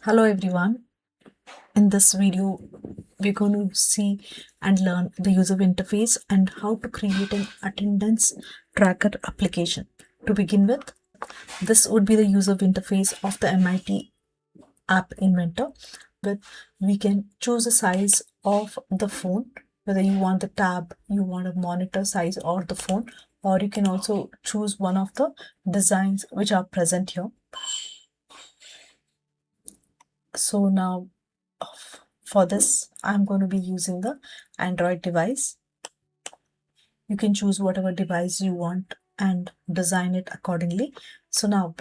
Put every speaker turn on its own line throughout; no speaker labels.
Hello everyone. In this video, we're going to see and learn the user interface and how to create an attendance tracker application. To begin with, this would be the user interface of the MIT app inventor. With we can choose the size of the phone, whether you want the tab, you want a monitor size or the phone, or you can also choose one of the designs which are present here. So now for this, I'm going to be using the Android device. You can choose whatever device you want and design it accordingly. So now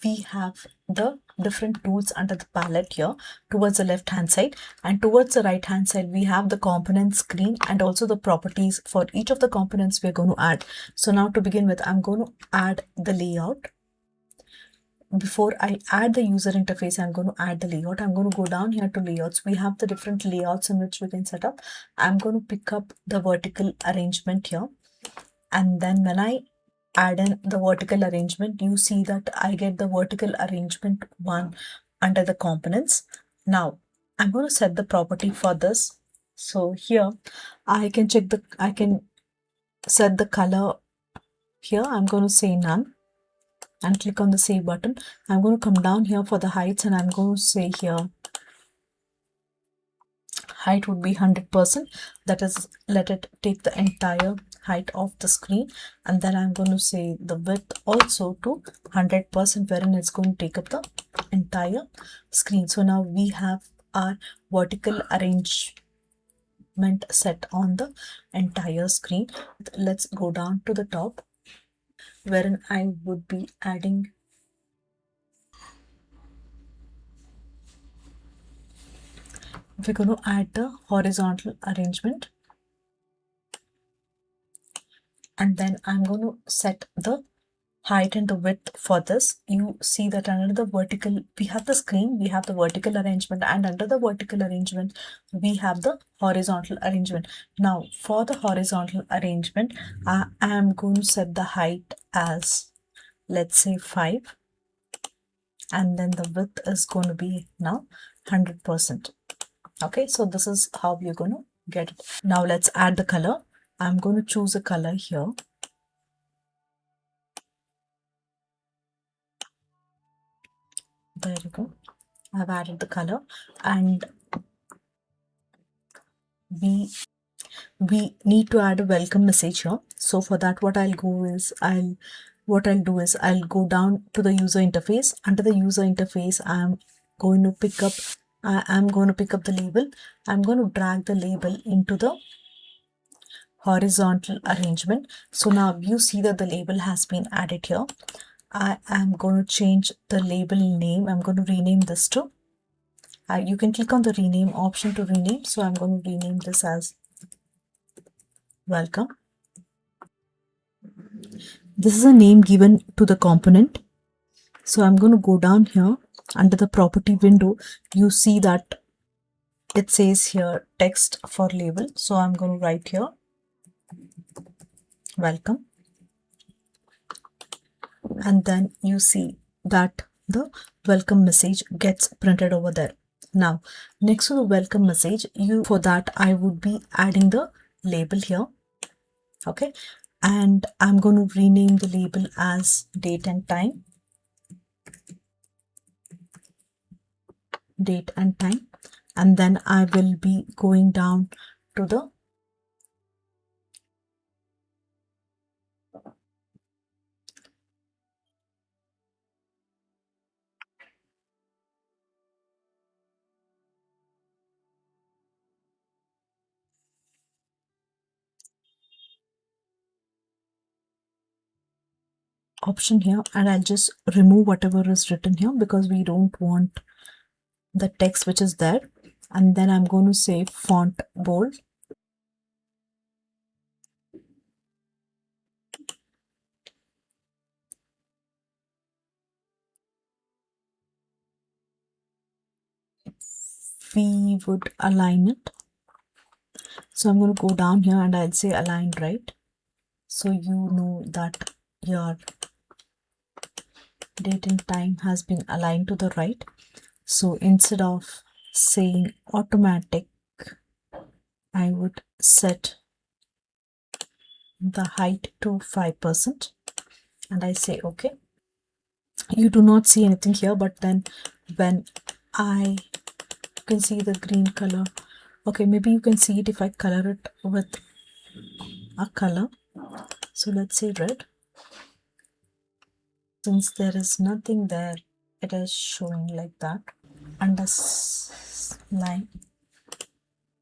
we have the different tools under the palette here towards the left hand side, and towards the right hand side we have the component screen and also the properties for each of the components we're going to add. So now to begin with, I'm going to add the layout. Before I add the user interface, I'm going to add the layout. I'm going to go down here to layouts. We have the different layouts in which we can set up. I'm going to pick up the vertical arrangement here. And then when I add in the vertical arrangement, you see that I get the vertical arrangement one under the components. Now I'm going to set the property for this. So here I can set the color here. I'm going to say none and click on the save button. I'm going to come down here for the heights and I'm going to say here height would be 100%. That is, let it take the entire height of the screen. And then I'm going to say the width also to 100%, wherein it's going to take up the entire screen. So now we have our vertical arrangement set on the entire screen. Let's go down to the top, wherein I would be adding we're going to add the horizontal arrangement, and then I'm going to set the height and the width for this. You see that under the vertical, we have the screen, we have the vertical arrangement, and under the vertical arrangement, we have the horizontal arrangement. Now, for the horizontal arrangement, I am going to set the height as, let's say, 5, and then the width is going to be now 100%. Okay, so this is how we're going to get it. Now let's add the color. I'm going to choose a color here. There you go. I've added the color, and we need to add a welcome message here. So for that, what I'll do is I'll go down to the user interface. Under the user interface, I'm going to pick up the label. I'm going to drag the label into the horizontal arrangement. So now you see that the label has been added here. I am going to change the label name. I'm going to rename this to you can click on the rename option to rename. So I'm going to rename this as welcome. This is a name given to the component. So I'm going to go down here under the property window. You see that it says here text for label. So I'm going to write here welcome. And then you see that the welcome message gets printed over there. Now, next to the welcome message, for that I would be adding the label here. Okay, and I'm going to rename the label as date and time. Date and time. And then I will be going down to the option here, and I'll just remove whatever is written here because we don't want the text which is there. And then I'm going to say font bold. We would align it. So I'm going to go down here and I'll say align right. So you know that your date and time has been aligned to the right. So instead of saying automatic, I would set the height to 5% and I say okay. You do not see anything here, but then when I can see the green color. Okay, maybe you can see it if I color it with a color. So let's say red. Since there is nothing there, it is showing like that. Under line,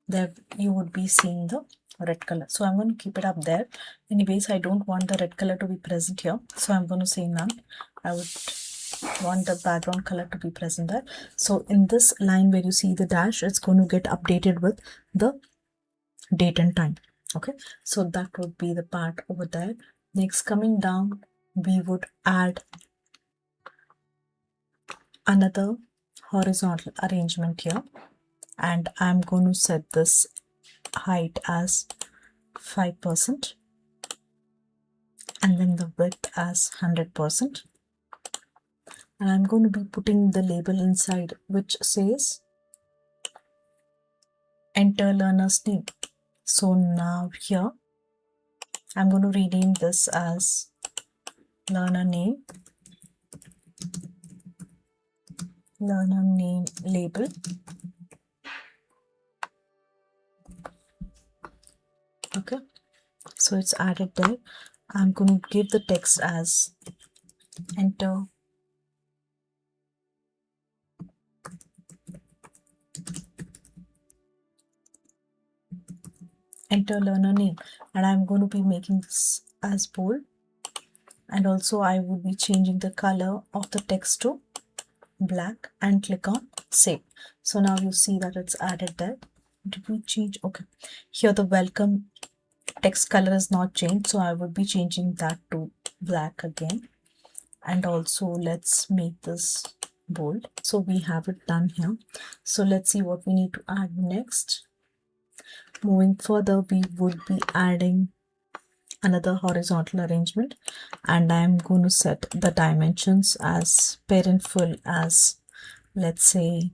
there you would be seeing the red color. So I'm going to keep it up there. Anyways, I don't want the red color to be present here. So I'm going to say none. I would want the background color to be present there. So in this line where you see the dash, it's going to get updated with the date and time. Okay, so that would be the part over there. Next, coming down, we would add another horizontal arrangement here, and I'm going to set this height as 5% and then the width as 100%, and I'm going to be putting the label inside which says enter learner's name. So now here I'm going to rename this as learner name label. Okay, so it's added there. I'm going to give the text as enter learner name, and I'm going to be making this as bold, and also I would be changing the color of the text to black and click on save. So now you see that it's added there. Did we change? Okay, here the welcome text color is not changed, so I would be changing that to black again. And also let's make this bold. So we have it done here. So let's see what we need to add next. Moving further, we would be adding another horizontal arrangement, and I'm going to set the dimensions as parentful as, let's say,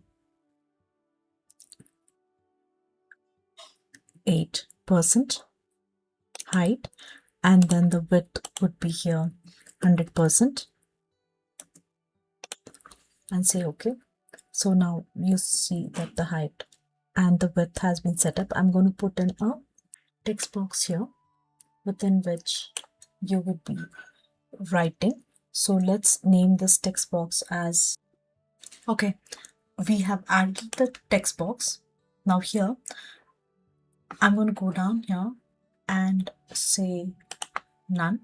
8% height, and then the width would be here 100%, and say okay. So now you see that the height and the width has been set up. I'm going to put in a text box here within which you would be writing. So let's name this text box as, okay, we have added the text box. Now here I'm going to go down here and say none,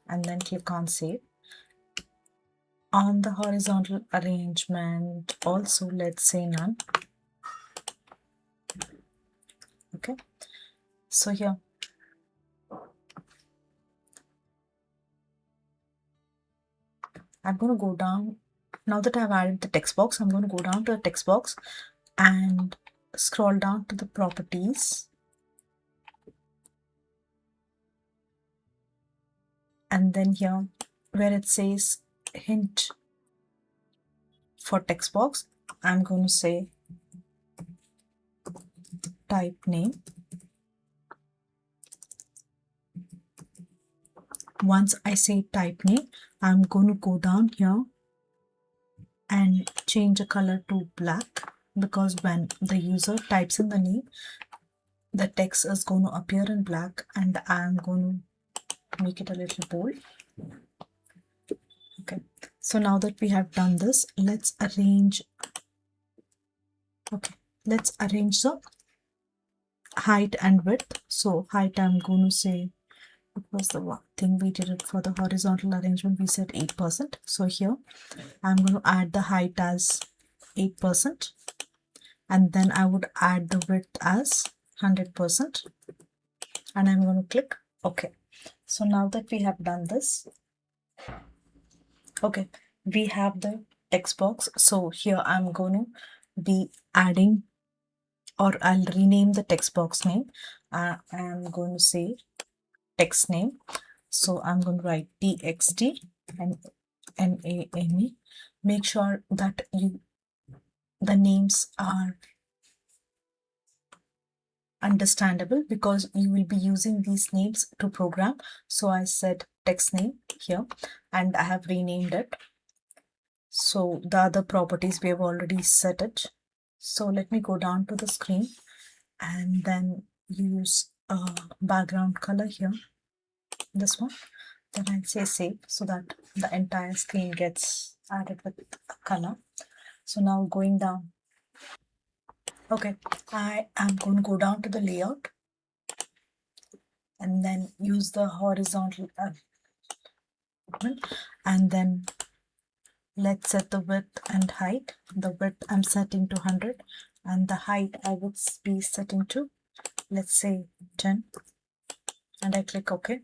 and then click on save. On the horizontal arrangement also, let's say none. Okay, so here I'm going to go down. Now that I've added the text box, I'm going to go down to the text box and scroll down to the properties, and then here where it says hint for text box, I'm going to say type name. Once I say type name, I'm going to go down here and change the color to black, because when the user types in the name, the text is going to appear in black, and I'm going to make it a little bold. Okay, so now that we have done this, let's arrange. Okay, let's arrange the height and width. So height, I'm going to say, what was the one thing we did it for the horizontal arrangement? We said 8%. So here I'm going to add the height as 8%, and then I would add the width as 100%, and I'm going to click OK. So now that we have done this, okay, we have the text box. So here I'm going to be adding, or I'll rename the text box name. I'm going to say text name, So I'm going to write txt and name. Make sure that the names are understandable because you will be using these names to program. So I said text name here and I have renamed it. So the other properties we have already set it. So let me go down to the screen and then use a background color here, this one. Then I'll say save so that the entire screen gets added with a color. So now going down. Okay, I am going to go down to the layout and then use the horizontal and then let's set the width and height. The width I'm setting to 100 and the height I would be setting to, let's say 10, and I click OK.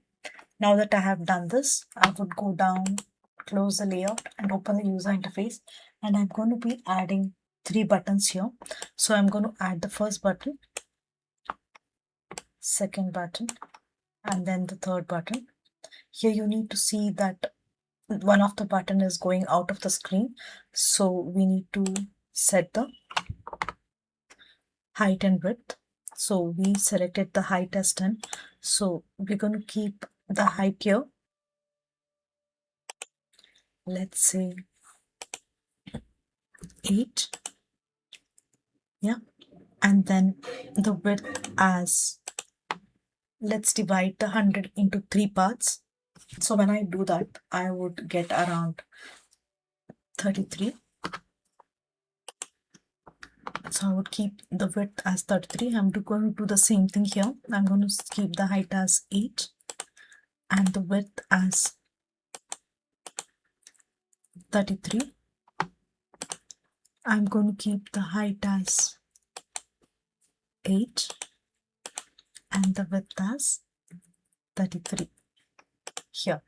Now that I have done this, I would go down, close the layout and open the user interface, and I'm going to be adding 3 buttons here. So I'm going to add the first button, second button, and then the third button. Here you need to see that one of the button is going out of the screen, so we need to set the height and width. So we selected the height as 10, so we're going to keep the height here, let's say 8, yeah, and then the width as, let's divide the 100 into 3 parts. So when I do that, I would get around 33. So I would keep the width as 33. I'm going to do the same thing here. I'm going to keep the height as 8 and the width as 33. I'm going to keep the height as 8 and the width as 33 here.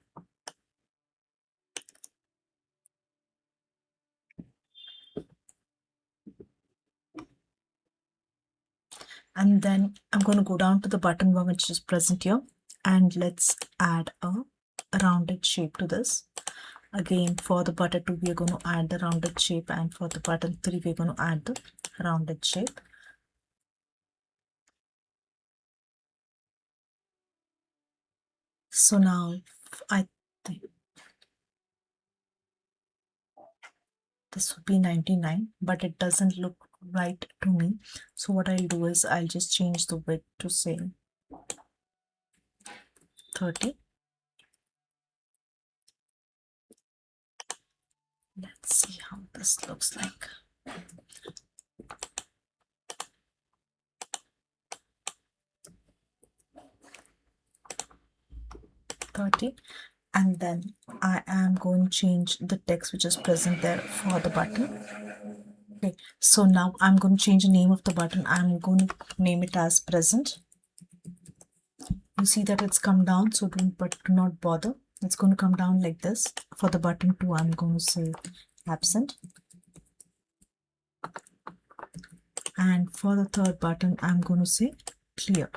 And then I'm going to go down to the button one which is present here and let's add a rounded shape to this. Again, for the button 2 we are going to add the rounded shape, and for the button 3 we're going to add the rounded shape. So now I think this would be 99, but it doesn't look right to me. So what I'll do is I'll just change the width to say 30. Let's see how this looks like. 30, and then I am going to change the text which is present there for the button. Okay, so now I'm going to change the name of the button. I'm going to name it as present. You see that it's come down, so do not bother. It's going to come down like this. For the button 2, I'm going to say absent. And for the third button, I'm going to say clear.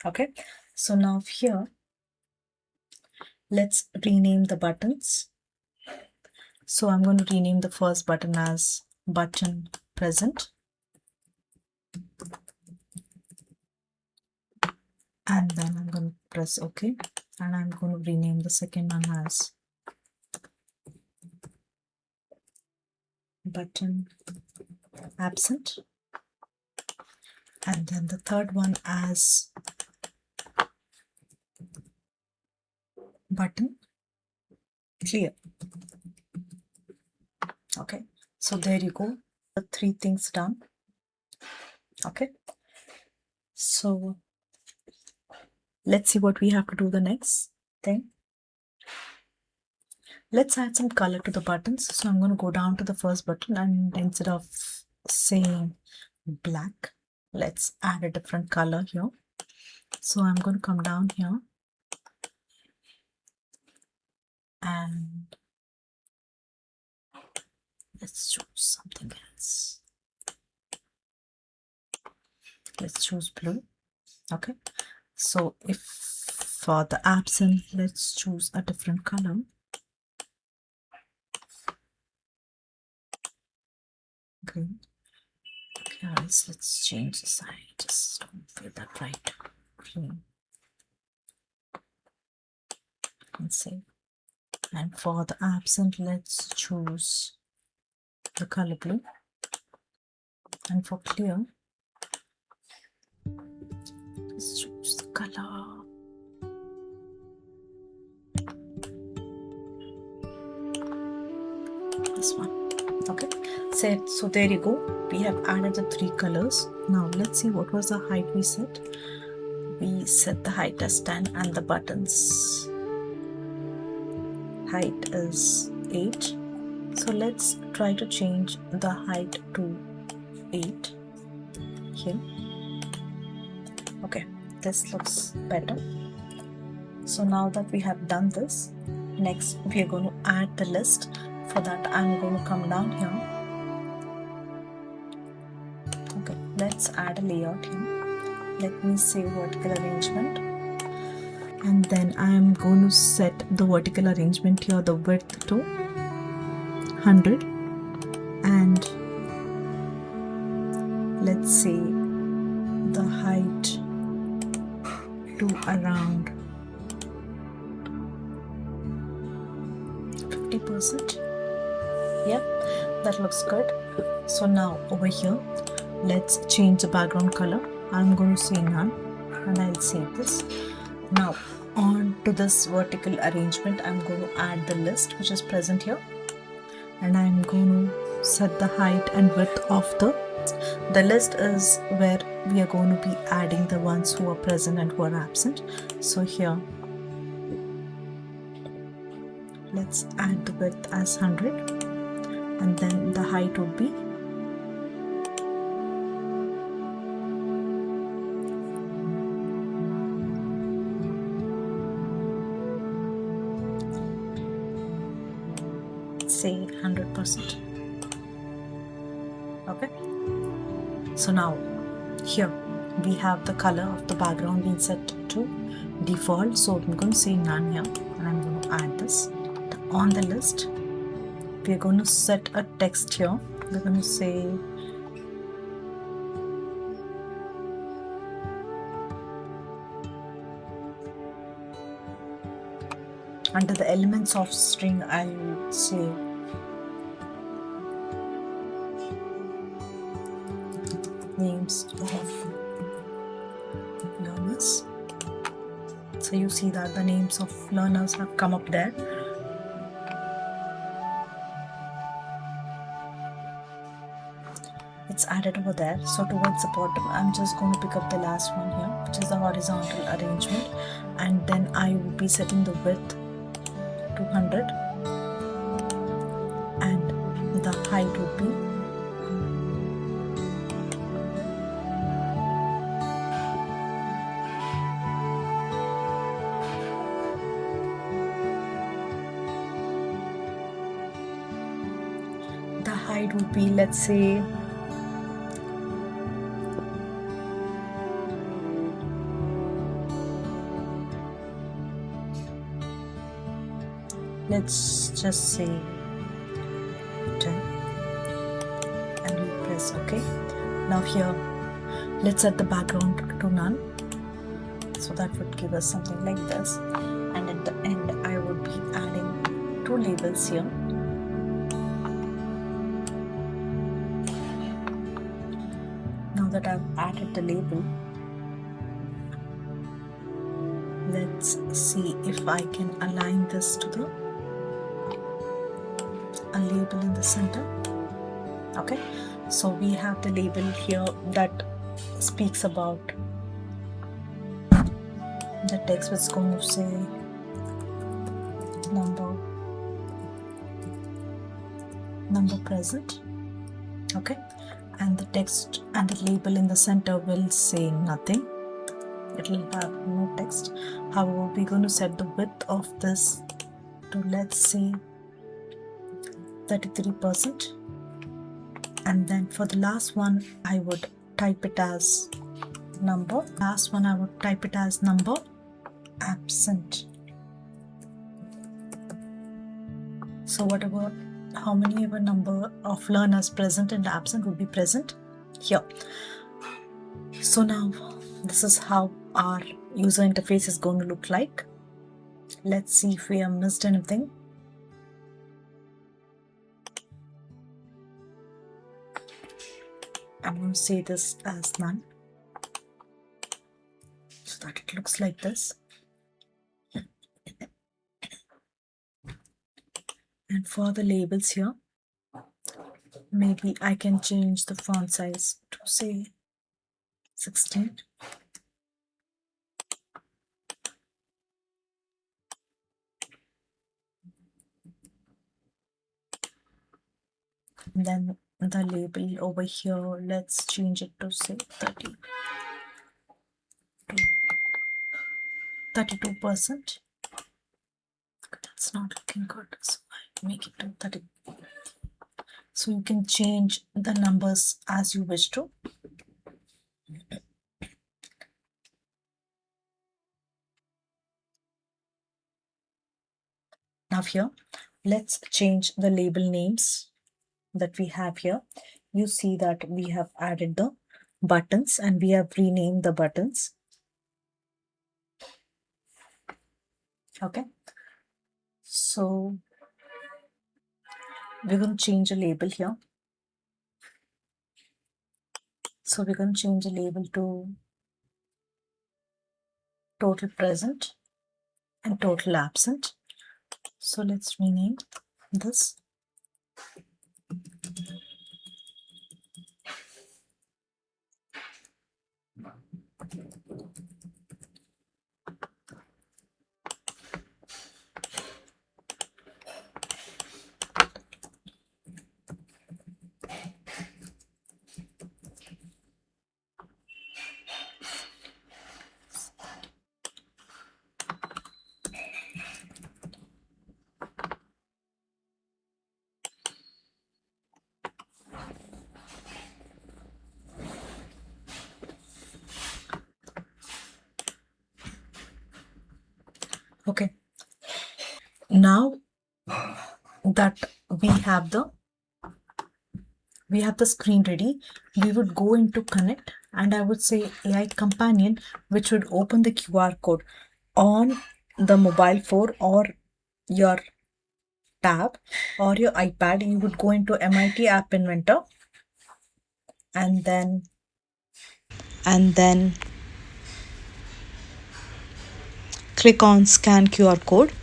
Okay, so now here, let's rename the buttons. So I'm going to rename the first button as button present. And then I'm going to press OK. And I'm going to rename the second one as button absent. And then the third one as button clear. Okay, so there you go, the 3 things done. Okay, so let's see what we have to do the next thing. Let's add some color to the buttons. So I'm going to go down to the first button and instead of saying black, let's add a different color here. So I'm going to come down here and let's choose something else. Let's choose blue. Okay, So if for the absent, let's choose a different color. Green. Guys, let's change the sign. Just don't feel that right. Green. And save. And for the absent, let's choose the color blue. And for clear, let's choose the color. This one. Okay. So there you go. We have added the 3 colors. Now let's see what was the height we set. We set the height as 10 and the buttons height is 8. So let's try to change the height to 8 here. Okay, this looks better. So now that we have done this, next we are going to add the list. For that, I'm going to come down here. Okay, let's add a layout here. Let me say vertical arrangement. And then I'm going to set the vertical arrangement here, the width to 100. And let's say the height to around 50%. Yeah, that looks good. So now over here, let's change the background color. I'm going to say none and I'll save this. Now on to this vertical arrangement, I'm going to add the list which is present here, and I'm going to set the height and width of the list is where we are going to be adding the ones who are present and who are absent. So here let's add the width as 100 and then the height would be say 100%. Okay, so now here we have the color of the background being set to default, so I'm going to say none here and I'm going to add this. On the list we are going to set a text here. We're going to say under the elements of string, I would say names of learners. So you see that the names of learners have come up there. It's added over there. So towards the bottom, I'm just going to pick up the last one here, which is the horizontal arrangement, and then I will be setting the width to 100 and the height would be let's say let's just say 10 and you press OK. Now here let's set the background to none, so that would give us something like this, and at the end I would be adding 2 labels here. Now that I've added the label, let's see if I can align this to a label in the center. Okay, so we have the label here that speaks about the text, which is going to say number present. Okay, and the text and the label in the center will say nothing. It will have no text. However, we're going to set the width of this to, let's say, 33%, and then for the last one I would type it as number. Last one I would type it as number. Absent. So how many ever number of learners present and absent would be present here. So now this is how our user interface is going to look like. Let's see if we have missed anything. I'm going to say this as none so that it looks like this. And for the labels here, maybe I can change the font size to say 16. And then the label over here, let's change it to say 32%. That's not looking good, so I make it to 30. So you can change the numbers as you wish to. Now here, let's change the label names that we have here. You see that we have added the buttons and we have renamed the buttons. Okay, so we're going to change a label here. So we're going to change the label to total present and total absent. So let's rename this. Okay, now that we have the screen ready, we would go into connect and I would say AI companion, which would open the QR code on the mobile phone or your tab or your iPad. You would go into MIT App Inventor and then click on scan QR code,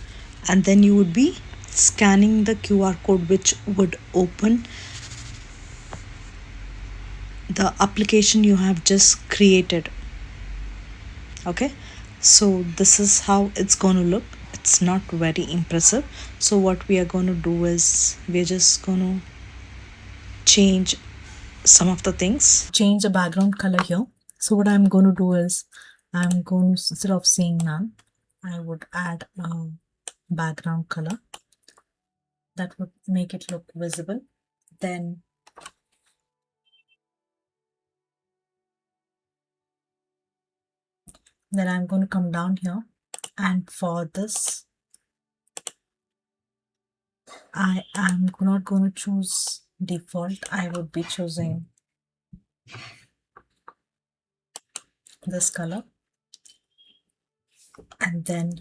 and then you would be scanning the QR code, which would open the application you have just created. Okay, so this is how it's going to look. It's not very impressive. So what we are going to do is we're just going to change some of the things. Change the background color here. So what I'm going to do is I'm going to, instead of saying none, I would add a background color that would make it look visible. Then I'm going to come down here, and for this I am not going to choose default. I would be choosing this color. And then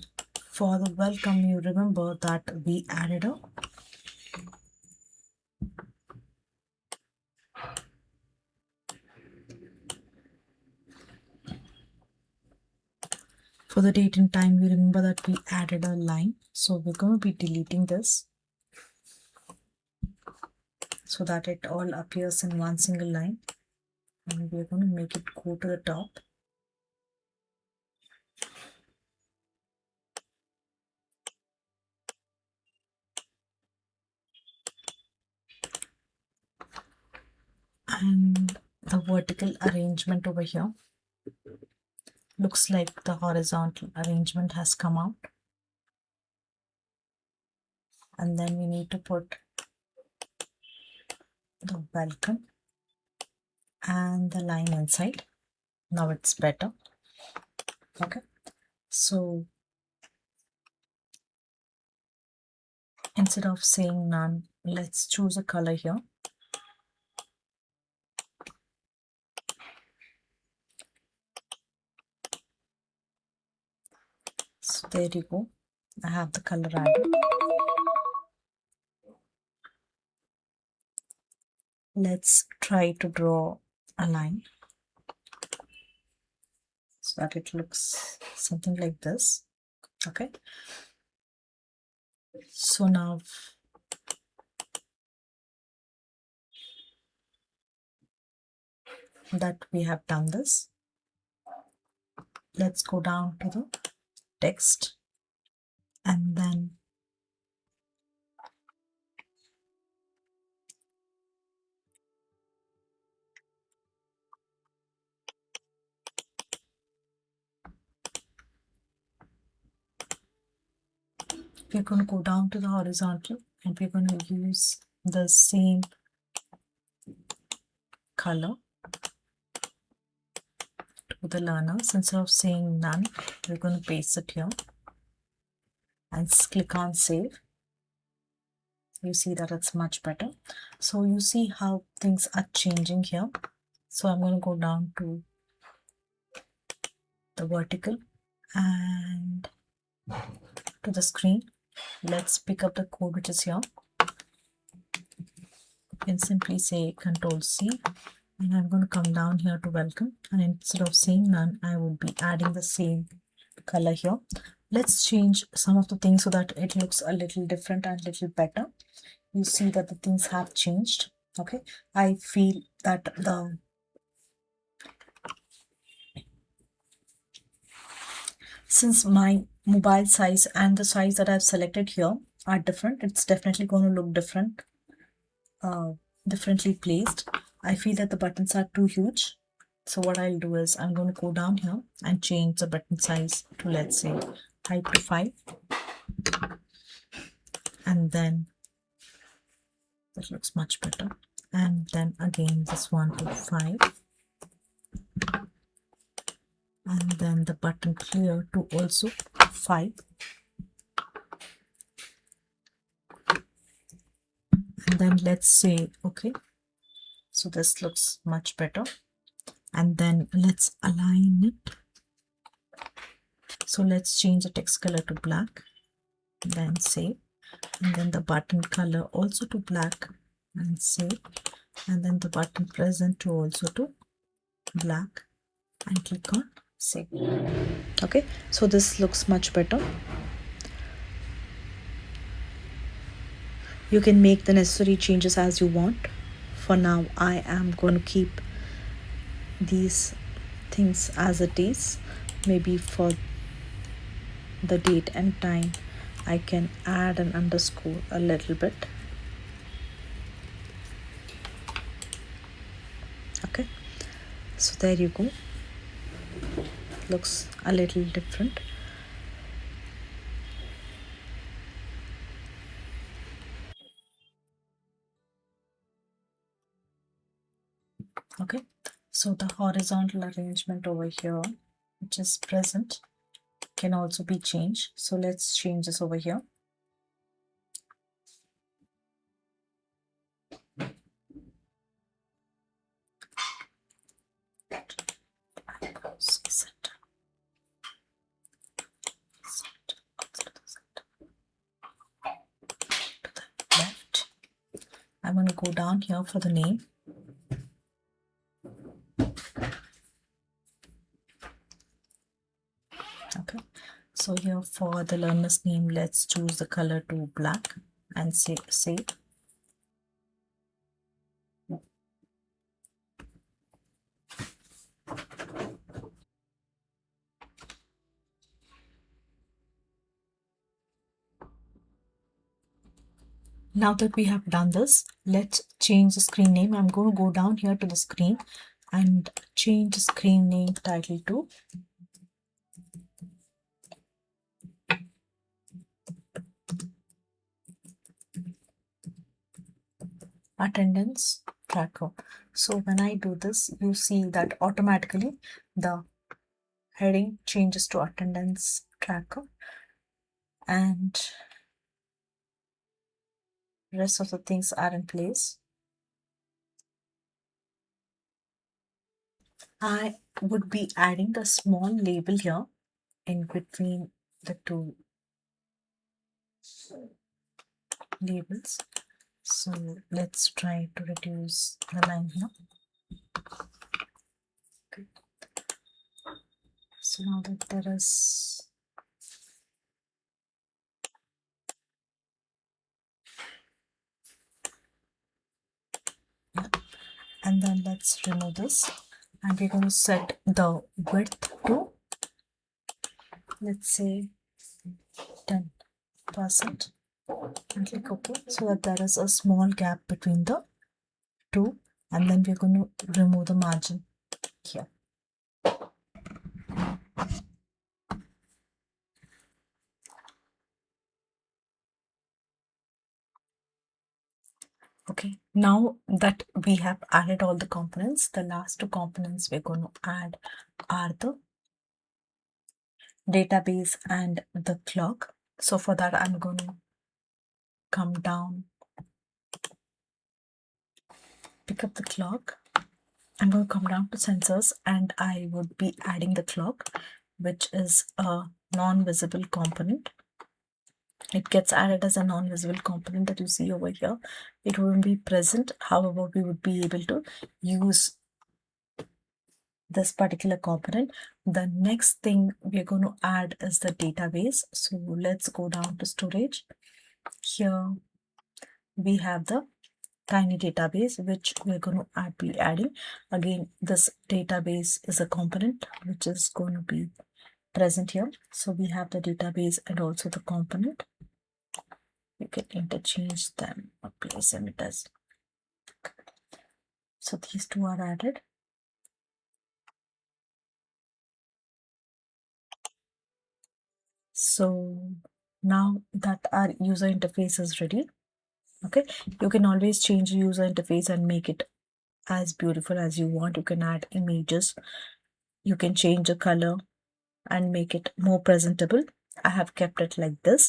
for the welcome, you remember that we added a for the date and time, you remember that we added a line. So we're going to be deleting this so that it all appears in one single line, and we're going to make it go to the top. And the vertical arrangement over here looks like the horizontal arrangement has come out. And then we need to put the welcome and the line inside. Now it's better. Okay, so instead of saying none, let's choose a color here. So there you go. I have the color added. Let's try to draw a line so that it looks something like this. Okay, so now that we have done this, let's go down to the text and then we're going to go down to the horizontal and we're going to use the same color to the learner. So instead of saying none, we're going to paste it here and click on save. You see that it's much better. So you see how things are changing here. So I'm going to go down to the vertical and to the screen. Let's pick up the code which is here. You can simply say Control C, and I'm going to come down here to welcome, and instead of saying none, I would be adding the same color here. Let's change some of the things so that it looks a little different and a little better. You see that the things have changed. Okay, I feel that since my mobile size and the size that I've selected here are different, it's definitely going to look different, differently placed. I feel that the buttons are too huge. So what I'll do is I'm going to go down here and change the button size to, let's say, height to 5. And then that looks much better. And then again this one to 5. And then the button clear to also 5. And then let's say okay. So this looks much better. And then let's align it. So let's change the text color to black, then save, and then the button color also to black and save, and then the button present to also to black and click on save. Okay, so this looks much better. You can make the necessary changes as you want. For now, I am going to keep these things as it is. Maybe for the date and time, I can add an underscore a little bit. Okay, so there you go. Looks a little different. Okay, so the horizontal arrangement over here, which is present, can also be changed. So let's change this over here. Left. I'm going to go down here for the name. Okay, so here for the learner's name, let's choose the color to black and say save. Now that we have done this, let's change the screen name. I'm going to go down here to the screen and change the screen name title to Attendance tracker. So when I do this, you see that automatically the heading changes to attendance tracker, and rest of the things are in place. I would be adding a small label here in between the two labels. So let's try to reduce the line here. Okay. So now that there is and then let's remove this, and we're going to set the width to, let's say, 10%, and click OK, so that there is a small gap between the two, and then we're going to remove the margin here. Okay, now that we have added all the components, the last two components we're going to add are the database and the clock. So for that, I'm going to come down, pick up the clock. I'm going to come down to sensors, and I would be adding the clock, which is a non-visible component. It gets added as a non-visible component that you see over here. It wouldn't be present. However, we would be able to use this particular component. The next thing we're going to add is the database. So let's go down to storage. Here we have the tiny database, which we're going to be adding. Again, this database is a component which is going to be present here. So we have the database and also the component. You can interchange them or place them as. So these two are added. So now that our user interface is ready, okay, you can always change the user interface and make it as beautiful as you want. You can add images, you can change the color and make it more presentable. I have kept it like this.